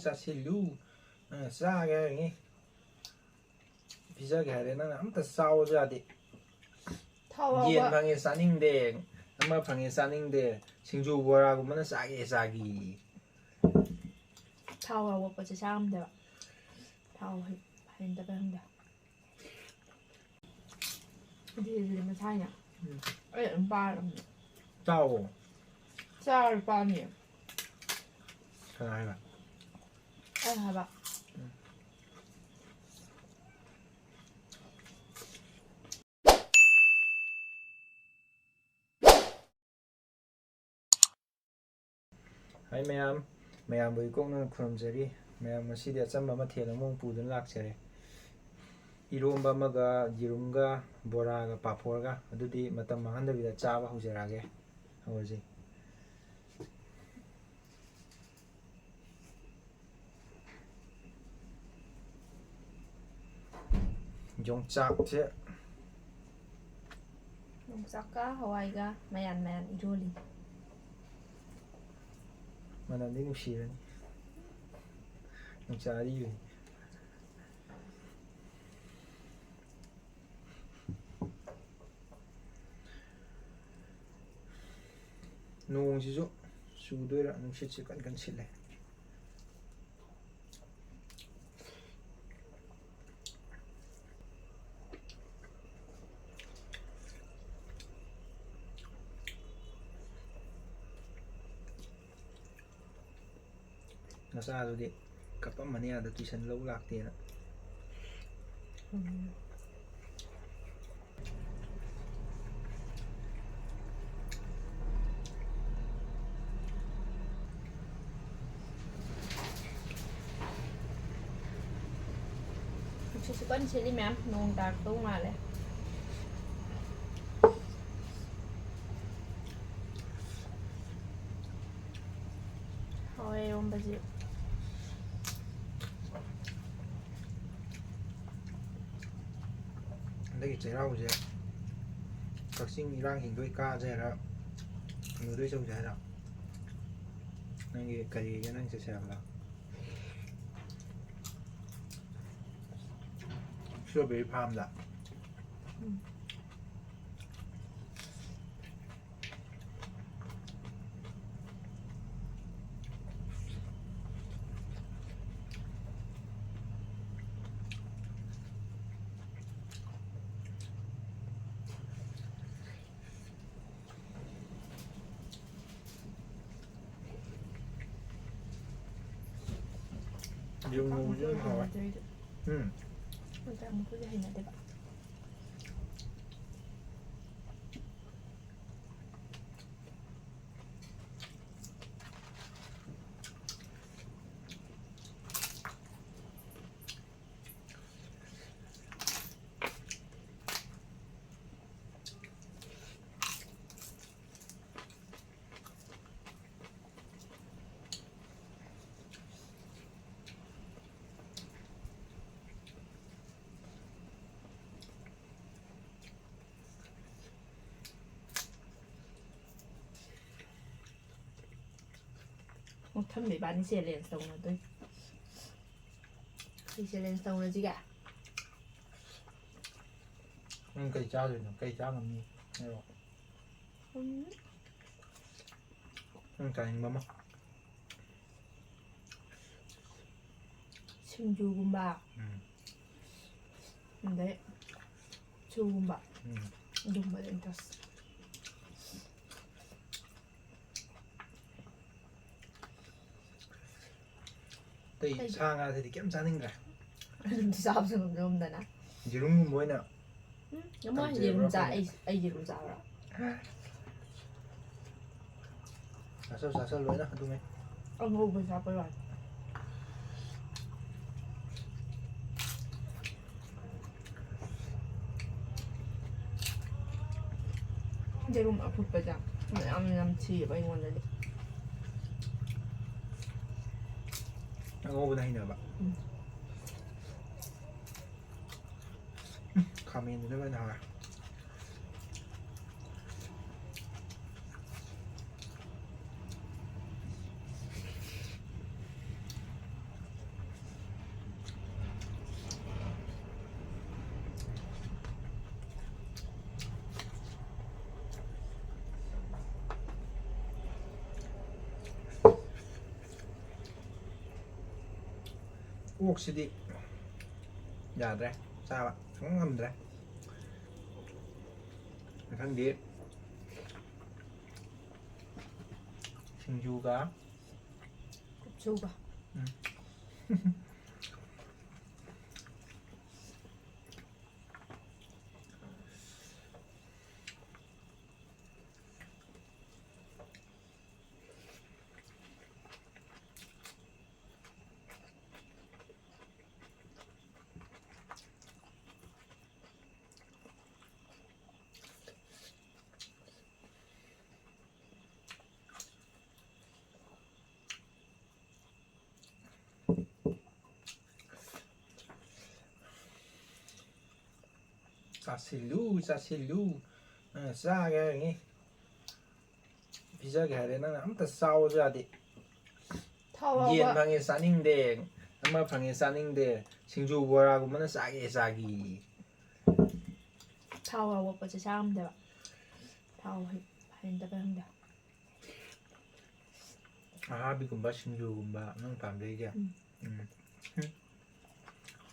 Sassilu, saga ini, bisa gak ada nana, amat tahu jadi. Yen panggil saning deh, ama panggil saning deh, singju bora aku mana sagi. Tahu aku pasti sam deh, tahu hendak hendak. Jadi macamnya, empat. Tahu. Sao bao nhiêu? Hai bạn. Hai bạn. Hai mayam với cũng khurumjari, mayam masih dia chamba ma thela mong pudun lakchere. Iromba maga jirumga boraga paporga adudi matam mahanda vida chaba haujarage. Hauji. Yongchaka HAWAIGA mayan iroli. Mana ni nungshibiduna. Nungshibiduna. Nungshibiduna sudoira nungshibiduna kan chile. Nasa ado di kapag mani ada tuition low lakti na. Susukan sili ma'am nung tarto nga le. Hawai yung basil. Đây chế rau gì các sinh đang hình đôi ca gì đó người đôi sâu gì đó nên cái cho nên sẽ xem là chưa bị phàm đã dùng ngu chứ hỏi Untuk aku jadi nak tebak. Thâm bị bán xe lên sông rồi tôi. Đi xe lên sông rồi gì cả. cây chao thì cây chao làm gì nghe không cài mắm không Singju gumba. Đấy. Chu gumba. Đúng rồi anh ta. Tây sang ra thì kém sang ninh rồi. Sao không được nè? Jirum muối nào. Đúng rồi, jirum ra ai jirum ra rồi. Sao lối đó đúng không? Ông ngu phải sao rồi? Jirum ở phút bây giờ, mình ăn chi vậy ngon đấy. Ngon bên đây nữa bạn. Comment nữa bên nào à? ꯑꯣꯛꯁꯤꯗꯤ ꯌꯥꯗ꯭ꯔꯦ ꯆꯥꯕ ꯁꯨꯡ ꯉꯝꯗ꯭ꯔꯦ ꯃꯊꯪꯗꯤ ꯁꯤꯡꯖꯨꯒ ꯀꯨꯞꯁꯨꯒ ꯆꯥꯁꯤꯜꯂꯨ ꯆꯥꯁꯤꯜꯂꯨ ꯅꯪꯅ ꯆꯥꯒꯦ ꯍꯥꯏꯔꯤꯉꯩ ꯄꯤꯖꯒꯦ ꯍꯥꯏꯔꯦ ꯅꯪꯅ ꯑꯝꯇ ꯆꯥꯎꯁꯨ ꯌꯥꯗꯦ ꯊꯥꯎ ꯌꯦꯟ ꯌꯥꯎꯕ ꯐꯪꯉꯦ ꯆꯥꯅꯤꯡꯗꯦ ꯑꯃ ꯐꯪꯉꯦ ꯆꯥꯅꯤꯡꯗꯦ ꯁꯤꯡꯖꯨ ꯕꯣꯔꯥꯒꯨꯝꯕꯅ ꯆꯥꯒꯦ ꯆꯥꯒꯤ ꯊꯥꯎ ꯌꯥꯎꯕ ꯄꯣꯠꯁꯦ ꯆꯥꯔꯝꯗꯦꯕ ꯊꯥꯎ ꯍꯩꯅꯗꯕ ꯈꯪꯗꯦ ꯑꯍꯥꯕꯤꯒꯨꯝꯕ ꯁꯤꯡꯖꯨꯒꯨꯝꯕ ꯅꯪ ꯄꯥꯝꯖꯩꯁꯦ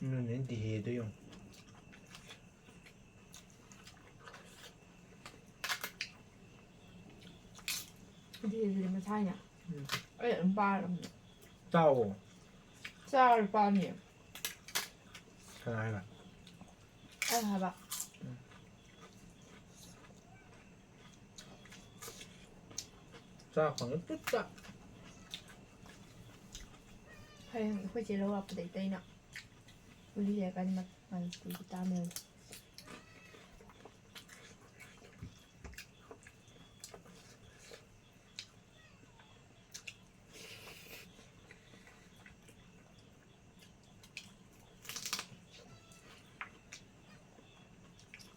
ꯅꯪꯅꯦ ꯗꯤꯍꯦꯗꯣ ꯌꯦꯡꯉꯨ ꯑꯗꯨꯗꯤ ꯃꯁꯥꯏꯅ ꯑꯩ ꯑꯗꯨꯝ ꯄꯥꯔꯕꯅꯦ ꯆꯥꯎꯋꯣ ꯆꯥꯔ ꯄꯥꯝꯃꯤ ꯀꯅꯥ ꯍꯥꯏꯕ ꯑꯩ ꯍꯥꯏꯕ ꯆꯥ ꯐꯪꯉꯦ ꯄꯨꯠ ꯆꯥ ꯍꯌꯦꯡ ꯑꯩꯈꯣꯏ ꯆꯦ ꯂꯧ ꯂꯥꯛꯄꯗꯩ ꯑꯩꯅ ꯒꯨꯂꯤ ꯂꯩꯔꯀꯥꯟꯗ ꯃꯅꯤꯄꯨꯔꯤ ꯇꯥꯃꯦꯜ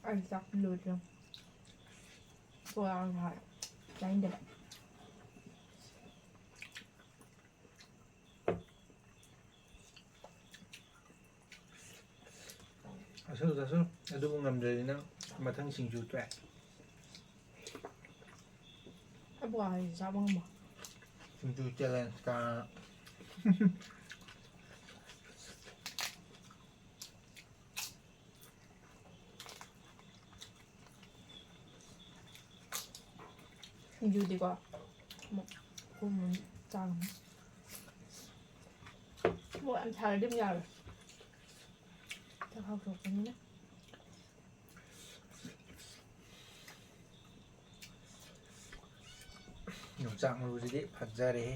ꯑꯩ ꯆꯥꯛ ꯂꯣꯏꯗ꯭ꯔꯤ ꯄꯣꯔꯥ ꯍꯥꯏ ꯆꯥꯅꯤꯡꯗꯕ ꯆꯥꯁꯤꯜꯂꯨ ꯆꯥꯁꯤꯜꯂꯨ ꯑꯗꯨꯕꯨ ꯉꯝꯗ꯭ꯔꯗꯤ ꯅꯪ ꯃꯊꯪ ꯁꯤꯡꯖꯨ ꯇꯣꯛꯑꯦ ꯑꯩ ꯄꯣꯔꯥ ꯍꯥꯏꯁꯦ ꯆꯥꯕ ꯉꯝꯃꯣꯏ ꯁꯤꯡꯖꯨ ꯆꯦꯂꯦꯟꯖ ꯀꯥ ꯁꯤꯡꯖꯨꯗꯤꯀꯣ ꯑꯃꯨꯛ ꯀꯨꯝ ꯆꯥꯒꯅꯤ ꯃꯣꯔꯣꯛ ꯌꯥꯝ ꯁꯥꯔꯗꯤ ꯑꯃꯨꯛ ꯌꯥꯔꯣꯏ ꯆꯥꯛꯈꯥꯎ ꯁꯣꯛꯄꯅꯤꯅ ꯌꯣꯡꯆꯥꯛ ꯃꯔꯨꯁꯤꯗꯤ ꯐꯖꯔꯦꯍꯦ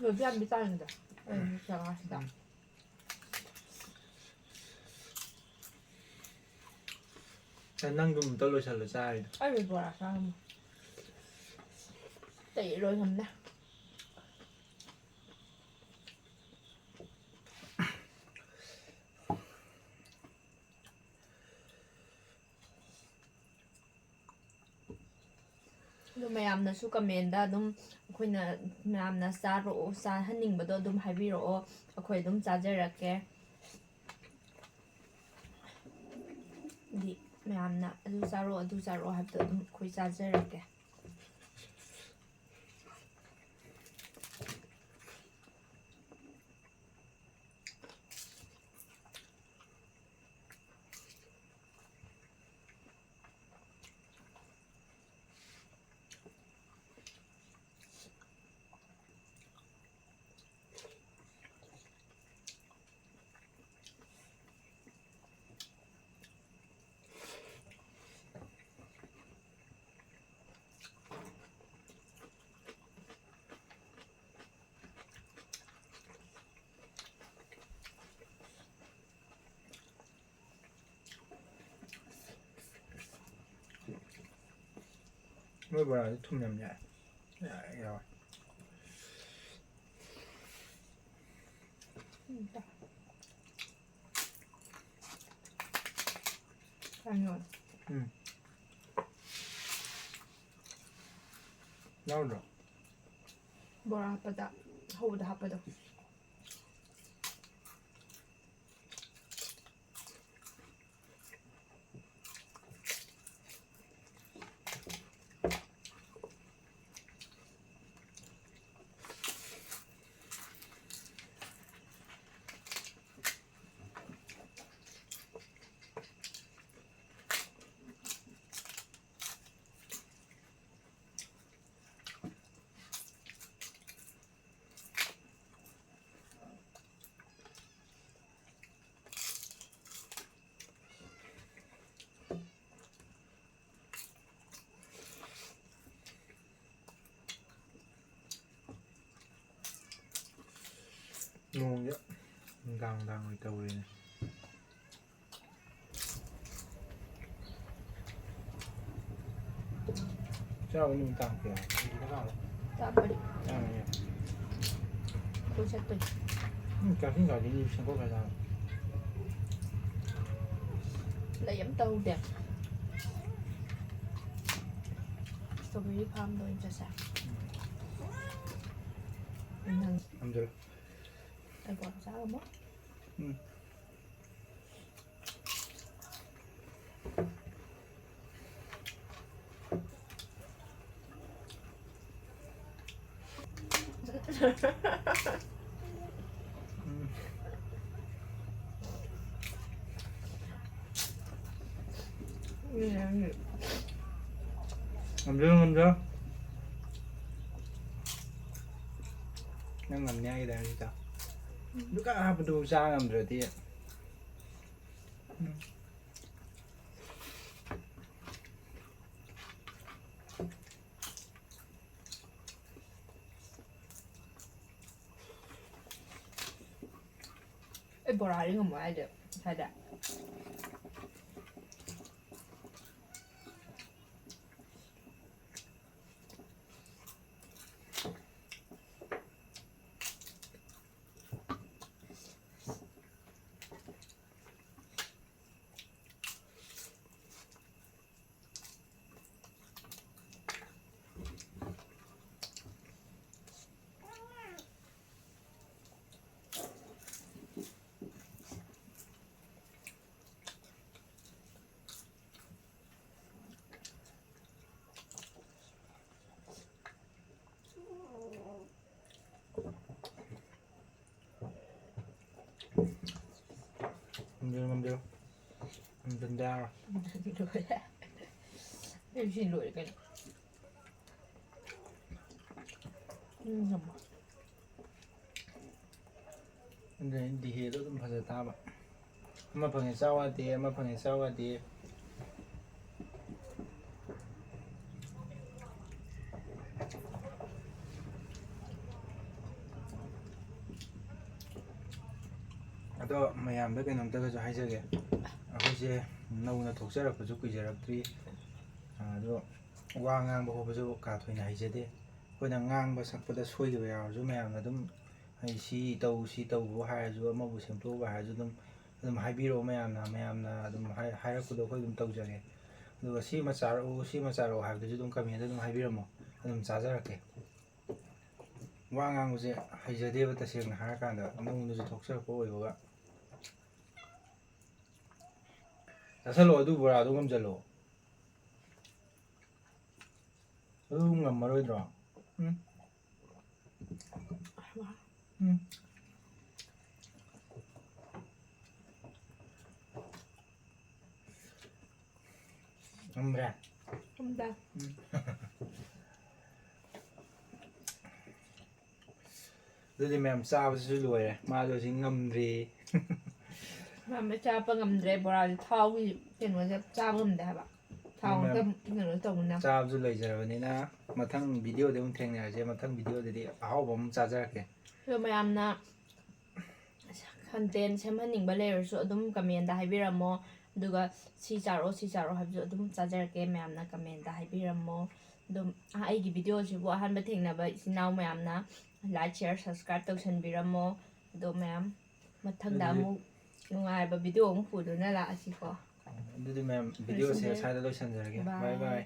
ꯂꯣꯏꯕ ꯌꯥꯝꯗꯤ ꯆꯥꯅꯤꯡꯗꯦ ꯑꯩ ꯖꯒꯥꯁꯤꯗ ꯅꯪꯗꯨ ꯑꯝꯇ ꯂꯣꯏꯁꯜꯂꯣ ꯆꯥꯔꯤꯗꯣ ꯑꯩ ꯕꯣꯔꯥ ꯆꯥꯔꯝꯃꯣ ꯑꯇꯩ ꯂꯣꯏ ꯉꯝꯅꯦ ꯑꯗꯨ ꯃꯌꯥꯝꯅꯁꯨ ꯀꯃꯦꯟꯗ ꯑꯗꯨꯝ ꯑꯩꯈꯣꯏꯅ ꯃꯌꯥꯝꯅ ꯆꯥꯔꯛꯑꯣ ꯆꯥꯍꯟꯅꯤꯡꯕꯗꯣ ꯑꯗꯨꯝ ꯍꯥꯏꯕꯤꯔꯛꯑꯣ ꯑꯩꯈꯣꯏ ꯑꯗꯨꯝ ꯆꯥꯖꯔꯛꯀꯦ ꯍꯥꯏꯗꯤ ꯃꯌꯥꯝꯅ ꯑꯗꯨ ꯆꯥꯔꯛꯑꯣ ꯍꯥꯏꯕꯗꯣ ꯑꯗꯨꯝ ꯑꯩꯈꯣই ꯆꯥꯖꯔꯛꯀꯦ ꯃꯣꯏ ꯕꯣꯔꯥꯗꯤ ꯊꯨꯝ ꯌꯥꯝ ꯌꯥꯏ ꯌꯥꯎꯋꯦ ꯌꯥꯎꯗ꯭ꯔꯣ ꯕꯣꯔꯥ ꯍꯥꯞꯄꯗ ꯍꯧꯕꯗ ꯍꯥꯞꯄꯗꯣ ꯅꯣꯡꯁꯦ ꯅꯨꯡꯗꯥꯡ ꯑꯣꯏ ꯇꯧꯔꯤꯅꯦ ꯆꯥꯕ ꯅꯨꯃꯤꯗꯥꯡ ꯀꯌꯥ ꯆꯥꯕꯗꯤ ꯆꯥꯕꯅꯦ ꯑꯩꯈꯣꯏ ꯆꯠꯇꯣꯏꯅꯤ ꯆꯥꯛꯁꯤꯟ ꯒꯥꯔꯗꯦꯟꯗꯤ ꯁꯦꯝꯗꯣꯛꯈ꯭ꯔ ꯆꯥꯕ ꯂꯩ ꯑꯝꯇ ꯍꯧꯗꯦ ꯁꯇ꯭ꯔꯣꯕꯦꯔꯤ ꯐꯥꯔꯝꯗ ꯑꯣꯏꯅ ꯆꯠꯁꯦ ꯅꯪ ꯉꯝꯖꯜꯂꯨ ꯑꯩ ꯕꯣꯔꯥ ꯆꯥꯔꯝꯃꯣ ꯉꯝꯖꯜꯂꯨ ꯅꯪ ꯉꯝꯅꯤ ꯍꯥꯏꯒꯤꯗꯥꯏ ꯍꯧꯖꯤꯛꯇ ꯑꯗꯨꯛ ꯍꯥꯞꯄꯗꯨ ꯆꯥ ꯉꯝꯗ꯭ꯔꯗꯤ ꯑꯩ ꯕꯣꯔꯥꯗꯤ ꯉꯝꯃꯣꯏ ꯍꯥꯏꯗꯦ ꯉꯁꯥꯏꯗꯤ ꯉꯝꯖꯜꯂꯨ ꯉꯝꯖꯟꯗ ꯌꯥꯔꯣꯏ ꯂꯣꯏꯔꯦ ꯑꯩ ꯁꯤ ꯂꯣꯏꯔꯦ ꯀꯩꯅꯣ ꯉꯝꯃꯣꯏ ꯑꯗꯨꯅ ꯗꯤꯍꯦꯗꯣ ꯑꯗꯨꯝ ꯐꯖ ꯇꯥꯕ ꯑꯃ ꯐꯪꯉꯦ ꯆꯥꯎ ꯌꯥꯗꯦ ꯑꯃ ꯐꯪꯉꯦ ꯆꯥꯎ ꯌꯥꯗꯦ ꯑꯗꯣ ꯃꯌꯥꯝꯗ ꯀꯩꯅꯣꯝꯇꯒꯁꯨ ꯍꯥꯏꯖꯒꯦ ꯑꯩꯈꯣꯏꯁꯦ ꯅꯧꯅ ꯊꯣꯛꯆꯔꯛꯄꯁꯨ ꯀꯨꯏꯖꯔꯛꯇ꯭ꯔꯤ ꯑꯗꯣ ꯋꯥ ꯉꯥꯡꯕ ꯈꯣꯠꯄꯁꯨ ꯀꯥ ꯊꯣꯏꯅ ꯍꯩꯖꯗꯦ ꯑꯩꯈꯣꯏꯅ ꯉꯥꯡꯕ ꯁꯛꯄꯗ ꯁꯣꯏꯈꯤꯕ ꯌꯥꯎꯔꯁꯨ ꯃꯌꯥꯝꯅ ꯑꯗꯨꯝ ꯑꯩ ꯁꯤ ꯇꯧ ꯁꯤ ꯇꯧꯕ ꯍꯥꯏꯔꯁꯨ ꯑꯃꯕꯨ ꯁꯦꯝꯗꯣꯛꯎꯕ ꯍꯥꯏꯔꯁꯨ ꯑꯗꯨꯝ ꯍꯥꯏꯕꯤꯔꯛꯑꯣ ꯃꯌꯥꯝꯅ ꯑꯗꯨꯝ ꯍꯥꯏꯔꯛꯄꯗꯣ ꯑꯩꯈꯣꯏ ꯑꯗꯨم ꯇꯧꯖꯒꯦ ꯑꯗꯨꯒ ꯁꯤꯃ ꯆꯥꯔꯛꯎ ꯁꯤꯃ ꯆꯥꯔꯛꯎ ꯍꯥꯏꯕꯗꯨꯁꯨ ꯑꯗꯨꯝ ꯀꯃꯦꯟꯗ ꯑꯗꯨꯝ ꯍꯥꯏꯕꯤꯔꯝꯃꯣ ꯑꯗꯨꯝ ꯆꯥꯖꯔꯛꯀꯦ ꯋꯥ ꯉꯥꯡꯕꯁꯦ ꯍꯩꯖꯗꯦꯕ ꯇꯁꯦꯡꯅ ꯍꯥꯏꯔꯀꯥꯟꯗ ꯅꯧꯅꯁꯨ ꯊꯣꯛꯆꯔꯛꯄ ꯑꯣꯏꯕꯒ ꯆꯥꯁꯜꯂꯣ ꯑꯗꯨ ꯕꯣꯔꯥꯗꯣ ꯉꯝꯖꯜꯂꯣ ꯑꯗꯨ ꯉꯝꯃꯔꯣꯏꯗ꯭ꯔꯣ ꯉꯝꯗ꯭ꯔꯦ ꯉꯝꯗꯦ ꯑꯗꯨꯗꯤ ꯃꯌꯥꯝ ꯆꯥꯕꯁꯤꯁꯨ ꯂꯣꯏꯔꯦ ꯃꯥꯁꯨ ꯍꯧꯖꯤꯛ ꯉꯝꯗ꯭ꯔꯤ ꯃꯌꯥꯝꯅ ꯆꯥꯕ ꯉꯝꯗ꯭ꯔꯦ ꯕꯣꯔꯥꯁꯦ ꯊꯥꯎꯒꯤ ꯀꯩꯅꯣꯁꯦ ꯆꯥꯕ ꯉꯝꯗꯦ ꯍꯥꯏꯕ ꯊꯥꯎ ꯉꯥꯛꯇ ꯀꯩꯅꯣ ꯇꯧꯕꯅꯤꯅ ꯆꯥꯕꯁꯨ ꯂꯩꯖꯔꯕꯅꯤꯅ ꯃꯊꯪ ꯚꯤꯗꯤꯑꯣꯗ ꯑꯃꯨꯛ ꯊꯦꯡꯅꯔꯁꯦ ꯃꯊꯪ ꯚꯤꯗꯤꯑꯣꯗꯗꯤ ꯑꯍꯥꯎꯕ ꯑꯃꯨꯛ ꯆꯥꯖꯔꯛꯀꯦ ꯑꯗꯣ ꯃꯌꯥꯝꯅ ꯀꯟꯇꯦꯟ ꯁꯦꯝꯍꯟꯅꯤꯡꯕ ꯂꯩꯔꯁꯨ ꯑꯗꯨꯝ ꯀꯃꯦꯟꯗ ꯍꯥꯏꯕꯤꯔꯝꯃꯣ ꯑꯗꯨꯒ ꯁꯤ ꯆꯥꯔꯛꯑꯣ ꯁꯤ ꯆꯥꯔꯛꯑꯣ ꯍꯥꯏꯕꯁꯨ ꯑꯗꯨꯝ ꯆꯥꯖꯔꯛꯀꯦ ꯃꯌꯥꯝꯅ ꯀꯃꯦꯟꯗ ꯍꯥꯏꯕꯤꯔꯝꯃꯣ ꯑꯗꯨꯝ ꯑꯩꯒꯤ ꯚꯤꯗꯤꯑꯣꯁꯤꯕꯨ ꯑꯍꯥꯟꯕ ꯊꯦꯡꯅꯕ ꯏꯆꯤꯟ ꯏꯅꯥꯎ ꯃꯌꯥꯝꯅ ꯂꯥꯏꯛ ꯁꯤꯌꯔ ꯁꯕꯁꯀ꯭ꯔꯥꯏꯕ ꯇꯧꯁꯟꯕꯤꯔꯝꯃꯣ ꯑꯗꯣ ꯃꯌꯥꯝ ꯃꯊꯪꯗ ꯑꯃꯨꯛ ꯅꯨꯡꯉꯥꯏꯕ ꯚꯤꯗꯤꯑꯣ ꯑꯃꯨꯛ ꯄꯨꯗꯨꯅ ꯂꯥꯛꯑꯁꯤꯀꯣ ꯑꯗꯨꯗꯤ ꯃꯌꯥꯝ ꯚꯤꯗꯤꯑꯣꯁꯦ ꯁ꯭ꯋꯥꯏꯗ ꯂꯣꯏꯁꯟꯖꯔꯒꯦ ꯕꯥꯏ ꯕꯥꯏ